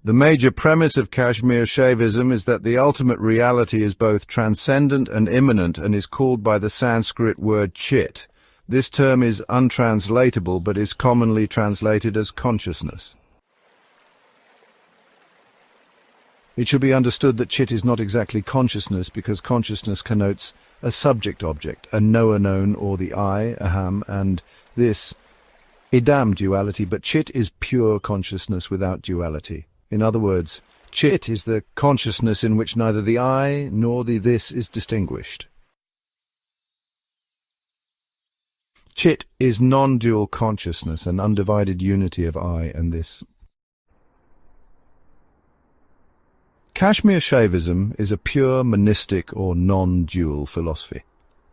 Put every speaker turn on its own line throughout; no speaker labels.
The major premise of Kashmir Shaivism is that the ultimate reality is both transcendent and immanent and is called by the Sanskrit word chit. This term is untranslatable but is commonly translated as consciousness. It should be understood that chit is not exactly consciousness because consciousness connotes a subject-object, a knower-known or the I, aham, and this, idam duality, but chit is pure consciousness without duality. In other words, chit is the consciousness in which neither the I nor the this is distinguished. Chit is non-dual consciousness, an undivided unity of I and this. Kashmir Shaivism is a pure monistic or non-dual philosophy.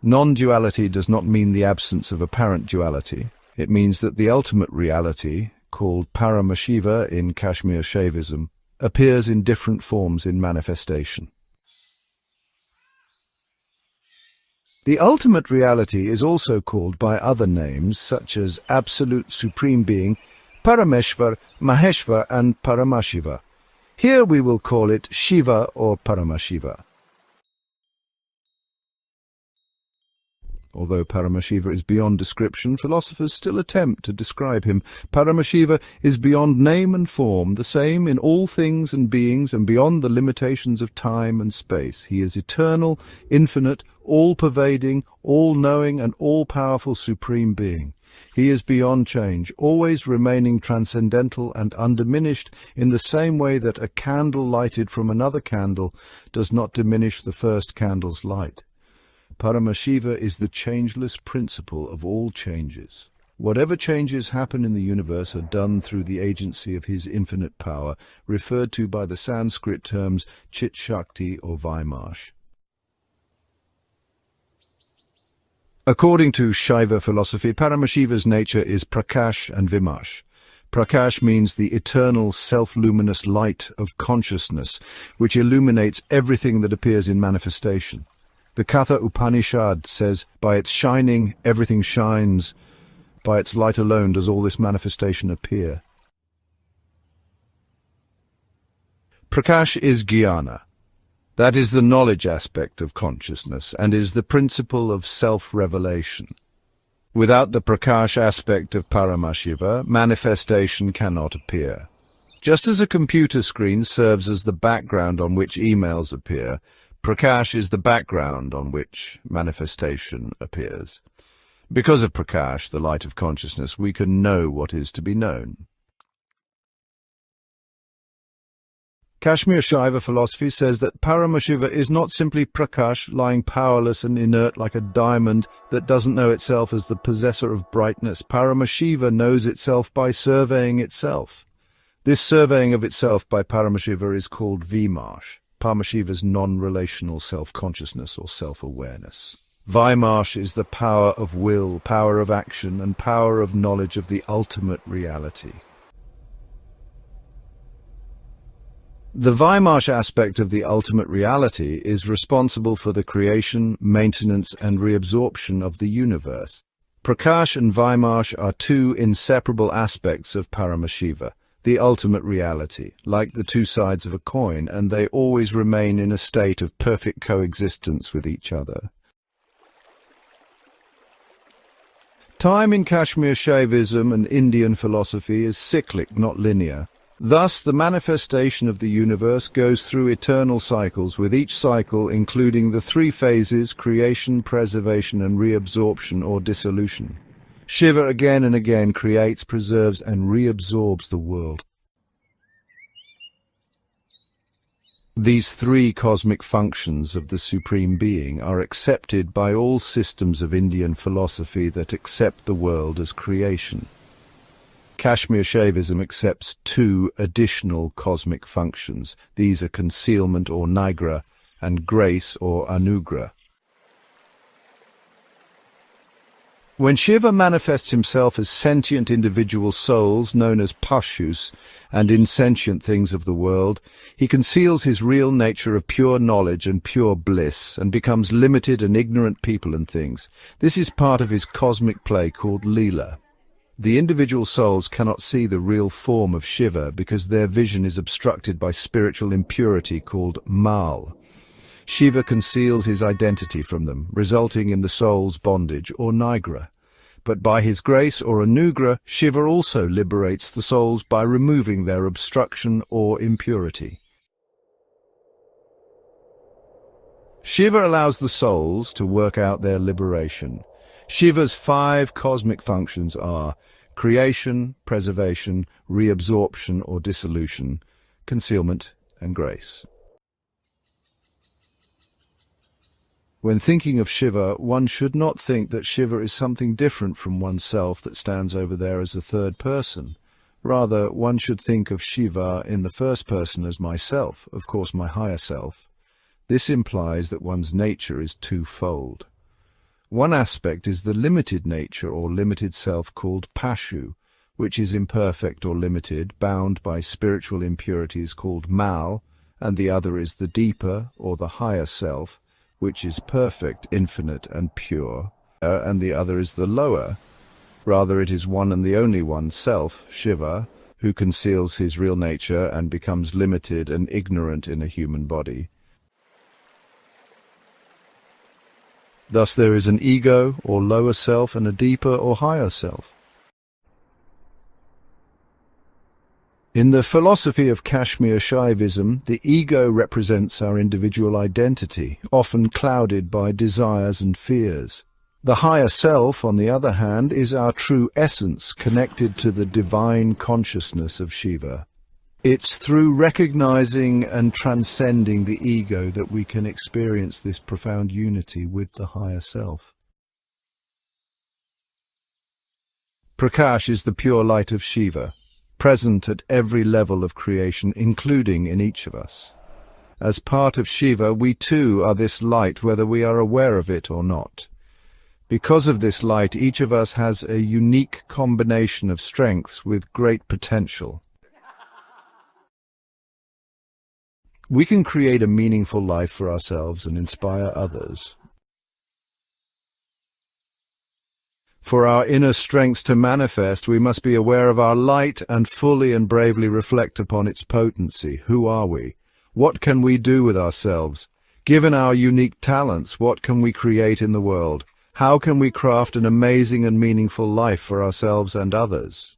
Non-duality does not mean the absence of apparent duality. It means that the ultimate reality, called Paramashiva in Kashmir Shaivism, appears in different forms in manifestation. The ultimate reality is also called by other names such as Absolute Supreme Being, Parameshvar, Maheshvar and Paramashiva. Here we will call it Shiva or Paramashiva. Although Paramashiva is beyond description, philosophers still attempt to describe him. Paramashiva is beyond name and form, the same in all things and beings, and beyond the limitations of time and space. He is eternal, infinite, all-pervading, all-knowing, and all-powerful Supreme Being. He is beyond change, always remaining transcendental and undiminished in the same way that a candle lighted from another candle does not diminish the first candle's light. Paramashiva is the changeless principle of all changes. Whatever changes happen in the universe are done through the agency of his infinite power, referred to by the Sanskrit terms Chit Shakti or Vaimash. According to Shaiva philosophy, Paramashiva's nature is Prakash and Vimash. Prakash means the eternal self-luminous light of consciousness, which illuminates everything that appears in manifestation. The Katha Upanishad says, by its shining, everything shines. By its light alone does all this manifestation appear. Prakash is jnana. That is the knowledge aspect of consciousness and is the principle of self-revelation. Without the Prakash aspect of Paramashiva, manifestation cannot appear. Just as a computer screen serves as the background on which emails appear, Prakash is the background on which manifestation appears. Because of Prakash, the light of consciousness, we can know what is to be known. Kashmir Shaiva philosophy says that Paramashiva is not simply Prakash, lying powerless and inert like a diamond that doesn't know itself as the possessor of brightness. Paramashiva knows itself by surveying itself. This surveying of itself by Paramashiva is called Vimash, Paramashiva's non-relational self-consciousness or self-awareness. Vaimash is the power of will, power of action, and power of knowledge of the ultimate reality. The Vaimash aspect of the ultimate reality is responsible for the creation, maintenance, and reabsorption of the universe. Prakash and Vaimash are two inseparable aspects of Paramashiva, the ultimate reality, like the two sides of a coin, and they always remain in a state of perfect coexistence with each other. Time in Kashmir Shaivism and Indian philosophy is cyclic, not linear. Thus, the manifestation of the universe goes through eternal cycles, with each cycle including the three phases: creation, preservation, and reabsorption or dissolution. Shiva again and again creates, preserves, and reabsorbs the world. These three cosmic functions of the Supreme Being are accepted by all systems of Indian philosophy that accept the world as creation. Kashmir Shaivism accepts two additional cosmic functions. These are concealment or nigra and grace or anugrah. When Shiva manifests himself as sentient individual souls known as pashus and insentient things of the world, he conceals his real nature of pure knowledge and pure bliss and becomes limited and ignorant people and things. This is part of his cosmic play called Leela. The individual souls cannot see the real form of Shiva because their vision is obstructed by spiritual impurity called mal. Shiva conceals his identity from them, resulting in the soul's bondage or nigra. But by his grace or anugrah, Shiva also liberates the souls by removing their obstruction or impurity. Shiva allows the souls to work out their liberation. Shiva's 5 cosmic functions are creation, preservation, reabsorption or dissolution, concealment, and grace. When thinking of Shiva, one should not think that Shiva is something different from oneself that stands over there as a third person. Rather, one should think of Shiva in the first person as myself, of course my higher self. This implies that one's nature is twofold. One aspect is the limited nature or limited self called Pashu, which is imperfect or limited, bound by spiritual impurities called Mal, and the other is the deeper or the higher self, which is perfect, infinite, and pure, and the other is the lower. Rather, it is one and the only one, self, Shiva, who conceals his real nature and becomes limited and ignorant in a human body. Thus there is an ego, or lower self, and a deeper or higher self. In the philosophy of Kashmir Shaivism, the ego represents our individual identity, often clouded by desires and fears. The higher self, on the other hand, is our true essence, connected to the divine consciousness of Shiva. It's through recognizing and transcending the ego that we can experience this profound unity with the higher self. Prakash is the pure light of Shiva, present at every level of creation, including in each of us. As part of Shiva, we too are this light, whether we are aware of it or not. Because of this light, each of us has a unique combination of strengths with great potential. We can create a meaningful life for ourselves and inspire others. For our inner strengths to manifest, we must be aware of our light and fully and bravely reflect upon its potency. Who are we? What can we do with ourselves? Given our unique talents, what can we create in the world? How can we craft an amazing and meaningful life for ourselves and others?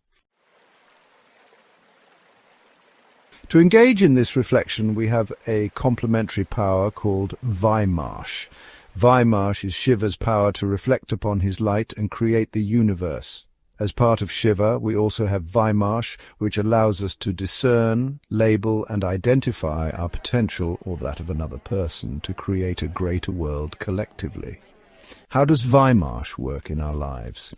To engage in this reflection, we have a complementary power called Vaimarsh. Vaimarsh is Shiva's power to reflect upon his light and create the universe. As part of Shiva, we also have Vaimarsh, which allows us to discern, label, and identify our potential, or that of another person, to create a greater world collectively. How does Vaimarsh work in our lives?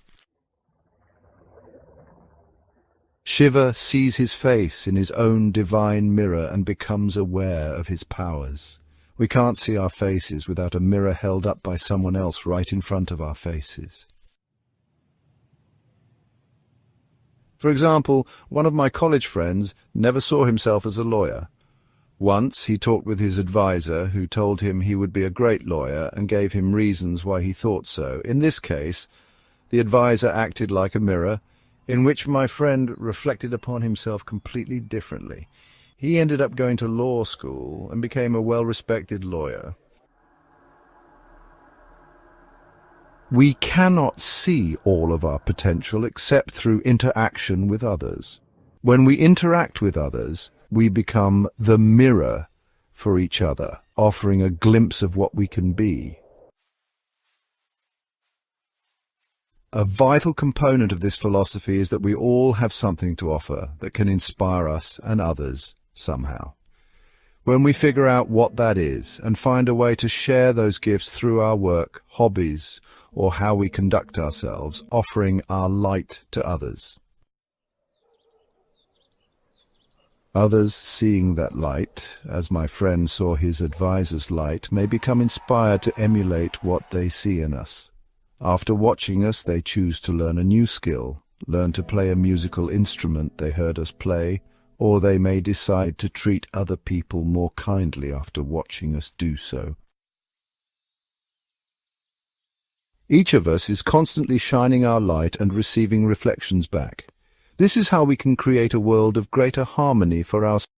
Shiva sees his face in his own divine mirror and becomes aware of his powers. We can't see our faces without a mirror held up by someone else right in front of our faces. For example, one of my college friends never saw himself as a lawyer. Once he talked with his advisor, who told him he would be a great lawyer and gave him reasons why he thought so. In this case, the advisor acted like a mirror, in which my friend reflected upon himself completely differently. He ended up going to law school and became a well-respected lawyer. We cannot see all of our potential except through interaction with others. When we interact with others, we become the mirror for each other, offering a glimpse of what we can be. A vital component of this philosophy is that we all have something to offer that can inspire us and others somehow. When we figure out what that is and find a way to share those gifts through our work, hobbies, or how we conduct ourselves, offering our light to others. Others seeing that light, as my friend saw his advisor's light, may become inspired to emulate what they see in us. After watching us, they choose to learn a new skill, learn to play a musical instrument they heard us play, or they may decide to treat other people more kindly after watching us do so. Each of us is constantly shining our light and receiving reflections back. This is how we can create a world of greater harmony for ourselves.